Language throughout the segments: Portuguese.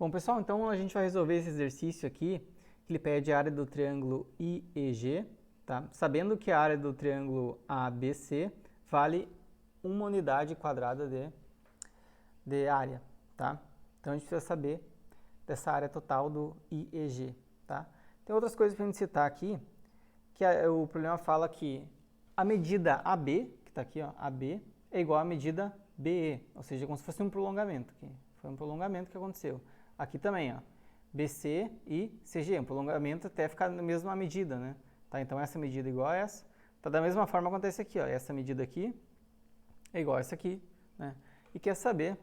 Bom, pessoal, então a gente vai resolver esse exercício aqui, que ele pede a área do triângulo IEG, tá? Sabendo que a área do triângulo ABC vale uma unidade quadrada de área, tá? Então a gente precisa saber dessa área total do IEG, tá? Tem outras coisas para a gente citar aqui, que o problema fala que a medida AB, que está aqui, ó, AB, é igual à medida BE, ou seja, como se fosse um prolongamento aqui. Foi um prolongamento que aconteceu. Aqui também, ó, BC e CG, um prolongamento até ficar na mesma medida, né? Tá? Então essa medida é igual a essa. Tá? Da mesma forma acontece aqui, ó, essa medida aqui é igual a essa aqui, né? E quer saber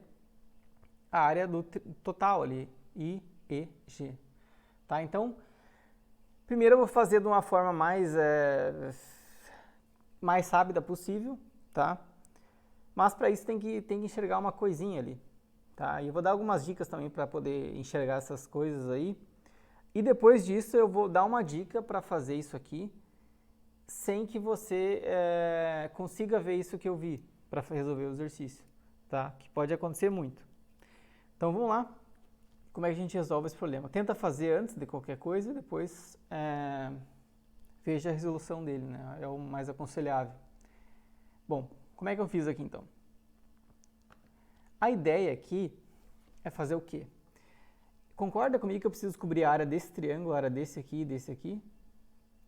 a área do total ali, IEG. Tá? Então, primeiro eu vou fazer de uma forma mais rápida possível, tá? Mas para isso tem que enxergar uma coisinha ali, tá? E eu vou dar algumas dicas também para poder enxergar essas coisas aí. E depois disso eu vou dar uma dica para fazer isso aqui sem que você consiga ver isso que eu vi para resolver o exercício, tá? Que pode acontecer muito. Então vamos lá. Como é que a gente resolve esse problema? Tenta fazer antes de qualquer coisa e depois veja a resolução dele, né? É o mais aconselhável. Bom, como é que eu fiz aqui então? A ideia aqui é fazer o quê? Concorda comigo que eu preciso descobrir a área desse triângulo, a área desse aqui e desse aqui?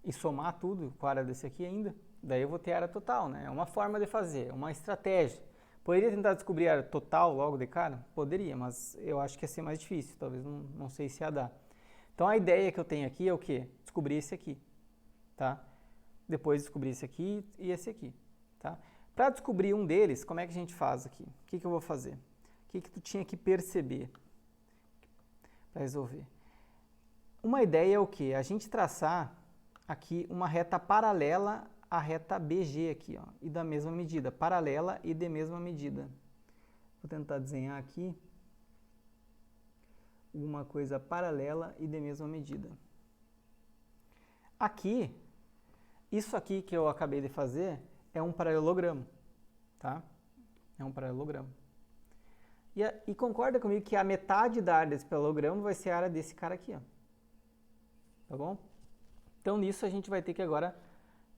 E somar tudo com a área desse aqui ainda? Daí eu vou ter a área total, né? É uma forma de fazer, uma estratégia. Poderia tentar descobrir a área total logo de cara? Poderia, mas eu acho que ia ser mais difícil, talvez não sei se ia dar. Então a ideia que eu tenho aqui é o quê? Descobrir esse aqui, tá? Depois descobrir esse aqui e esse aqui, tá? Para descobrir um deles, como é que a gente faz aqui? O que eu vou fazer? O que tu tinha que perceber para resolver? Uma ideia é o quê? A gente traçar aqui uma reta paralela à reta BG aqui, ó, e da mesma medida, paralela e de mesma medida. Vou tentar desenhar aqui uma coisa paralela e de mesma medida. Aqui, isso aqui que eu acabei de fazer é um paralelogramo, tá? É um paralelogramo. E concorda comigo que a metade da área desse paralelogramo vai ser a área desse cara aqui, ó. Tá bom? Então, nisso a gente vai ter que agora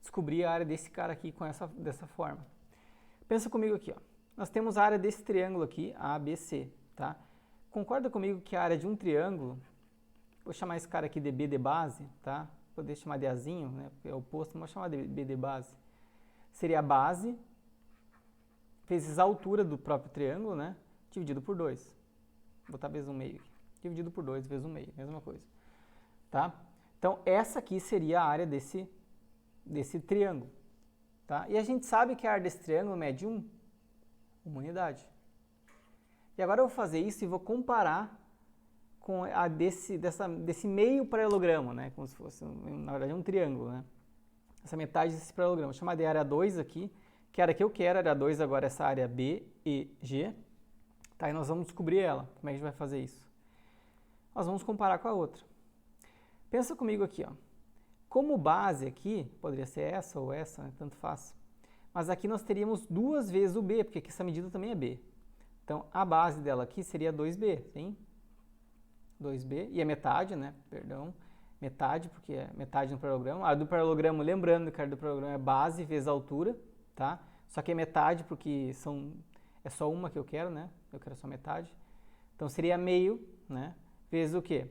descobrir a área desse cara aqui dessa forma. Pensa comigo aqui, ó. Nós temos a área desse triângulo aqui, ABC, tá? Concorda comigo que a área de um triângulo, vou chamar esse cara aqui de B de base, tá? Poder chamar de Azinho, né? Porque é o oposto, mas vou chamar de B de base. Seria a base vezes a altura do próprio triângulo, né? Dividido por 2. Vou botar vezes 1 meio aqui. Dividido por 2 vezes 1 meio, mesma coisa. Tá? Então, essa aqui seria a área desse triângulo. Tá? E a gente sabe que a área desse triângulo mede uma unidade. E agora eu vou fazer isso e vou comparar com a desse meio paralelogramo, né? Como se fosse, na verdade, um triângulo, né? Essa metade desse paralelogramo. Vou chamar de área 2 aqui, que a área que eu quero, área 2 agora é essa área BEG. Tá, e nós vamos descobrir ela. Como é que a gente vai fazer isso? Nós vamos comparar com a outra. Pensa comigo aqui, ó. Como base aqui, poderia ser essa ou essa, né? Tanto faz. Mas aqui nós teríamos 2 vezes o B, porque aqui essa medida também é B. Então, a base dela aqui seria 2B, sim? 2B, e é metade, né? Perdão. Metade, porque é metade no paralelogramo. A área do paralelogramo, lembrando que a área do paralelogramo é base vezes a altura, tá? Só que é metade, porque é só uma que eu quero, né? Eu quero só metade. Então, seria meio, né? Vezes o quê?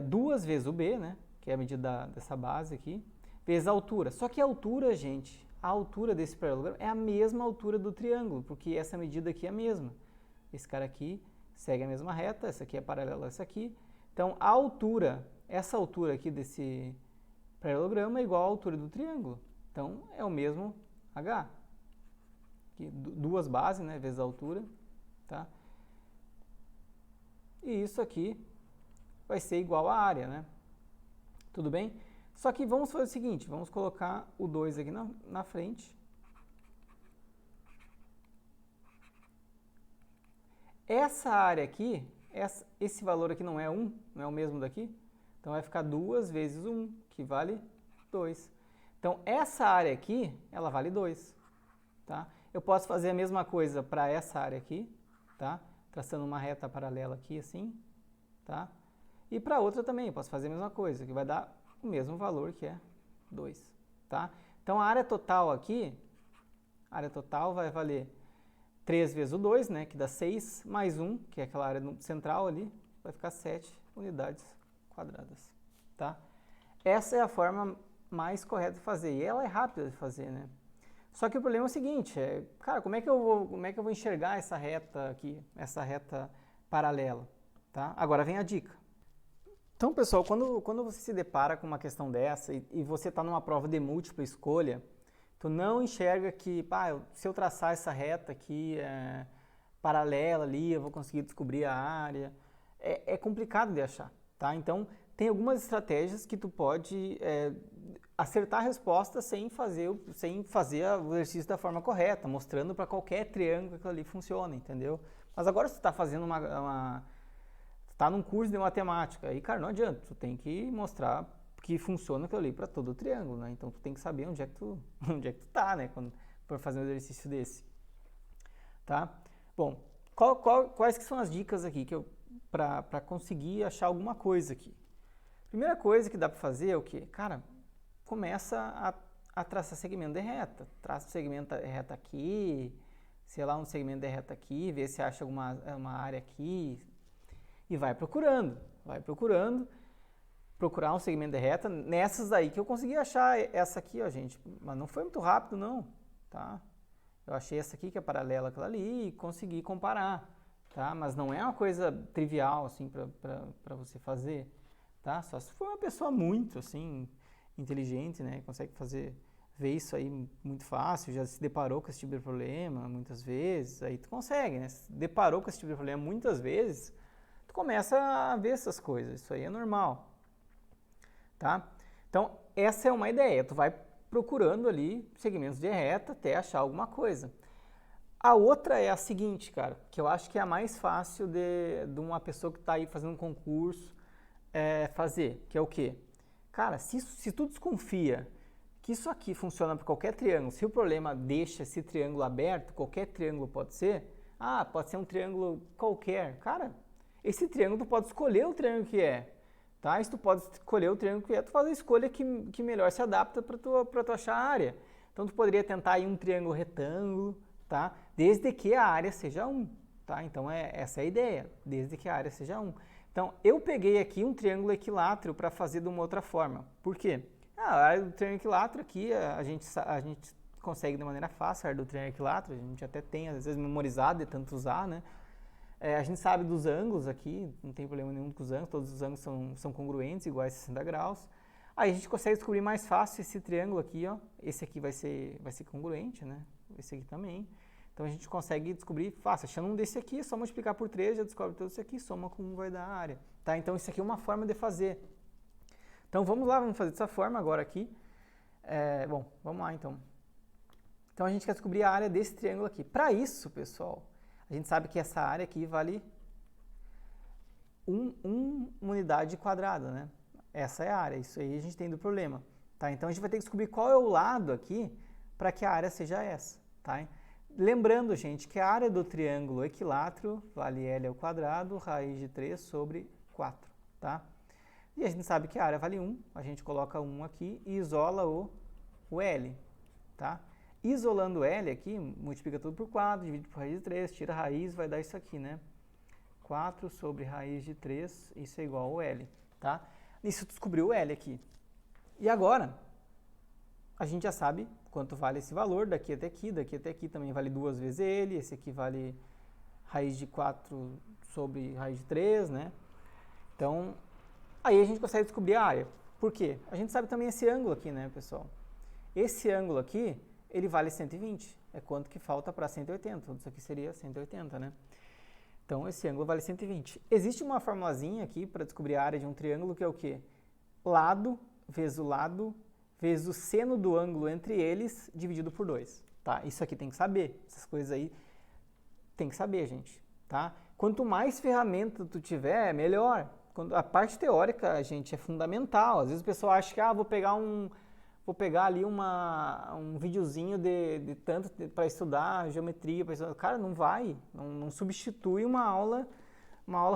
2 vezes o B, né? Que é a medida dessa base aqui, vezes a altura. Só que a altura, gente, a altura desse paralelogramo é a mesma altura do triângulo, porque essa medida aqui é a mesma. Esse cara aqui segue a mesma reta, essa aqui é paralela a essa aqui. Então, a altura, essa altura aqui desse paralelogramo é igual à altura do triângulo. Então, é o mesmo H. Aqui, 2 bases, né, vezes a altura, tá? E isso aqui vai ser igual à área, né? Tudo bem? Só que vamos fazer o seguinte, vamos colocar o 2 aqui na frente. Essa área aqui, esse valor aqui não é 1, não é o mesmo daqui. Então vai ficar 2 vezes 1, que vale 2. Então essa área aqui, ela vale 2. Tá? Eu posso fazer a mesma coisa para essa área aqui, tá? traçando uma reta paralela aqui, assim, tá? E para outra também, eu posso fazer a mesma coisa, que vai dar o mesmo valor, que é 2, tá? Então, a área total aqui, a área total vai valer 3 vezes o 2, né, que dá 6, mais 1, que é aquela área central ali, vai ficar 7 unidades quadradas, tá? Essa é a forma mais correta de fazer, e ela é rápida de fazer, né? Só que o problema é o seguinte, cara, como é que eu vou enxergar essa reta aqui, essa reta paralela, tá? Agora vem a dica. Então, pessoal, quando você se depara com uma questão dessa e você está numa prova de múltipla escolha, tu não enxerga que, se eu traçar essa reta aqui paralela ali, eu vou conseguir descobrir a área. É complicado de achar, tá? Então, tem algumas estratégias que tu pode acertar a resposta sem fazer o exercício da forma correta, mostrando para qualquer triângulo que aquilo ali funciona, entendeu? Mas agora você está fazendo tá num curso de matemática, aí, cara, não adianta, tu tem que mostrar que funciona aquilo ali para todo o triângulo, né? Então, tu tem que saber onde é que tu tá, né, quando for fazer um exercício desse, tá? Bom, quais que são as dicas aqui para conseguir achar alguma coisa aqui? Primeira coisa que dá para fazer é o quê? Cara, começa a traçar segmento de reta. Traça um segmento de reta aqui, sei lá, um segmento de reta aqui, vê se acha uma área aqui e vai procurando. Procurar um segmento de reta. Nessas aí que eu consegui achar essa aqui, ó, gente. Mas não foi muito rápido, não, tá? Eu achei essa aqui que é paralela àquela ali e consegui comparar, tá? Mas não é uma coisa trivial, assim, para você fazer, tá? Só se for uma pessoa muito, assim, inteligente, né? Consegue ver isso aí muito fácil, já se deparou com esse tipo de problema muitas vezes, aí tu consegue, né? Se deparou com esse tipo de problema muitas vezes, tu começa a ver essas coisas, isso aí é normal, tá? Então, essa é uma ideia, tu vai procurando ali segmentos de reta até achar alguma coisa. A outra é a seguinte, cara, que eu acho que é a mais fácil de uma pessoa que está aí fazendo um concurso fazer, que é o quê? Cara, se tu desconfia que isso aqui funciona para qualquer triângulo, se o problema deixa esse triângulo aberto, qualquer triângulo pode ser, pode ser um triângulo qualquer, cara, esse triângulo tu pode escolher o triângulo que é, tá? Se tu pode escolher o triângulo que é, tu faz a escolha que melhor se adapta para tu achar a área. Então tu poderia tentar aí um triângulo retângulo, tá? Desde que a área seja 1, tá? Então essa é a ideia, desde que a área seja 1. Então, eu peguei aqui um triângulo equilátero para fazer de uma outra forma. Por quê? A área do triângulo equilátero aqui, a gente consegue de maneira fácil, a área do triângulo equilátero, a gente até tem, às vezes, memorizado de tanto usar, né? A gente sabe dos ângulos aqui, não tem problema nenhum com os ângulos, todos os ângulos são congruentes, iguais a 60 graus. Aí a gente consegue descobrir mais fácil esse triângulo aqui, ó. Esse aqui vai ser congruente, né? Esse aqui também. Então, a gente consegue descobrir fácil. Achando um desse aqui, é só multiplicar por 3, já descobre todo isso aqui, soma com 1 vai dar a área. Tá? Então, isso aqui é uma forma de fazer. Então, vamos lá, vamos fazer dessa forma agora aqui. Bom, vamos lá então. Então, a gente quer descobrir a área desse triângulo aqui. Para isso, pessoal, a gente sabe que essa área aqui vale uma unidade quadrada, né? Essa é a área, isso aí a gente tem do problema. Tá? Então, a gente vai ter que descobrir qual é o lado aqui para que a área seja essa. Tá? Lembrando, gente, que a área do triângulo equilátero vale L ao quadrado, raiz de 3 sobre 4, tá? E a gente sabe que a área vale 1, a gente coloca 1 aqui e isola o L, tá? Isolando o L aqui, multiplica tudo por 4, divide por raiz de 3, tira a raiz, vai dar isso aqui, né? 4 sobre raiz de 3, isso é igual ao L, tá? Isso descobriu o L aqui. E agora, a gente já sabe quanto vale esse valor, daqui até aqui também vale 2 vezes ele, esse aqui vale raiz de 4 sobre raiz de 3, né? Então, aí a gente consegue descobrir a área. Por quê? A gente sabe também esse ângulo aqui, né, pessoal? Esse ângulo aqui, ele vale 120, é quanto que falta para 180, tudo isso aqui seria 180, né? Então, esse ângulo vale 120. Existe uma formulazinha aqui para descobrir a área de um triângulo que é o quê? Lado vezes o seno do ângulo entre eles dividido por 2, tá? Isso aqui tem que saber, essas coisas aí tem que saber, gente, tá? Quanto mais ferramenta tu tiver, melhor. A parte teórica, gente, é fundamental. Às vezes o pessoal acha que, vou vou pegar ali um videozinho de tanto para estudar geometria, cara, não vai, não substitui uma aula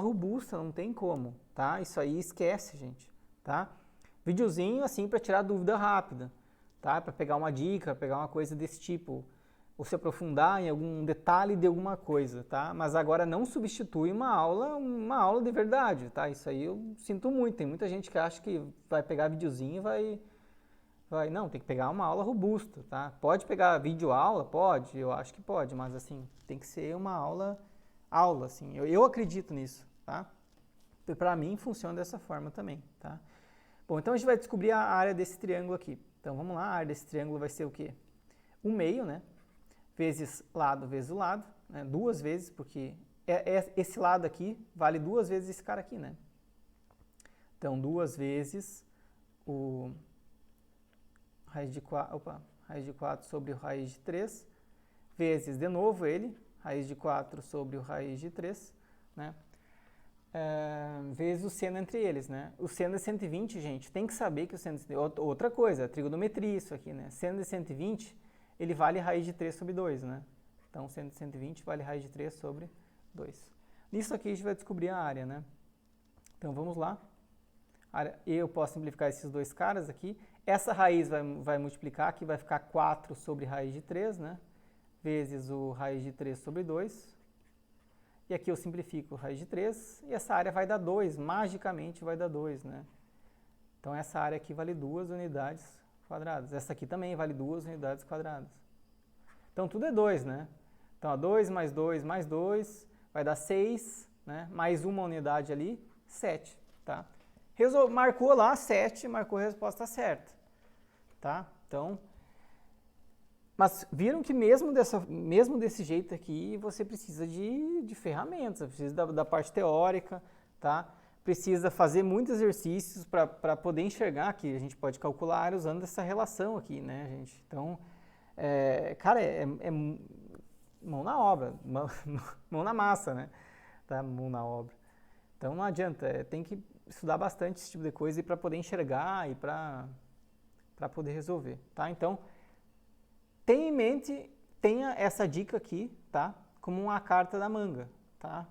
robusta, não tem como, tá? Isso aí esquece, gente, tá? Videozinho assim para tirar dúvida rápida, tá? Para pegar uma dica, pegar uma coisa desse tipo, ou se aprofundar em algum detalhe de alguma coisa, tá? Mas agora não substitui uma aula de verdade, tá? Isso aí eu sinto muito. Tem muita gente que acha que vai pegar videozinho e não, tem que pegar uma aula robusta, tá? Pode pegar videoaula? Pode, eu acho que pode, mas assim, tem que ser uma aula, assim. Eu acredito nisso, tá? Para mim funciona dessa forma também, tá? Bom, então a gente vai descobrir a área desse triângulo aqui. Então vamos lá, a área desse triângulo vai ser o quê? O meio, né? Vezes o lado, né? Duas vezes, porque esse lado aqui vale duas vezes esse cara aqui, né? Então, duas vezes o raiz de 4 sobre o raiz de 3, vezes, de novo, ele, raiz de 4 sobre o raiz de 3, né? Vezes o seno entre eles, né? O seno é 120, gente, tem que saber que o seno é outra coisa, trigonometria isso aqui, né? Seno de 120, ele vale raiz de 3 sobre 2, né? Então, seno de 120 vale raiz de 3 sobre 2. Nisso aqui a gente vai descobrir a área, né? Então, vamos lá. Eu posso simplificar esses dois caras aqui. Essa raiz vai multiplicar, aqui vai ficar 4 sobre raiz de 3, né? Vezes o raiz de 3 sobre 2. E aqui eu simplifico raiz de 3, e essa área vai dar 2, magicamente vai dar 2, né? Então, essa área aqui vale 2 unidades quadradas. Essa aqui também vale 2 unidades quadradas. Então, tudo é 2, né? Então, 2 mais 2 mais 2 vai dar 6, né? Mais uma unidade ali, 7, tá? Marcou lá 7, marcou a resposta certa, tá? Então, mas viram que mesmo desse jeito aqui, você precisa de ferramentas, você precisa da parte teórica, tá? Precisa fazer muitos exercícios para poder enxergar que a gente pode calcular usando essa relação aqui, né, gente? Então, cara, é mão na obra, mão na massa, né? Tá? Mão na obra. Então, não adianta, tem que estudar bastante esse tipo de coisa para poder enxergar e para poder resolver, tá? Então, tenha em mente, tenha essa dica aqui, tá? Como uma carta da manga, tá?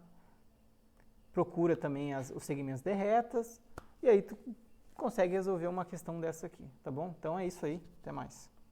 Procura também os segmentos de retas e aí tu consegue resolver uma questão dessa aqui, tá bom? Então é isso aí, até mais.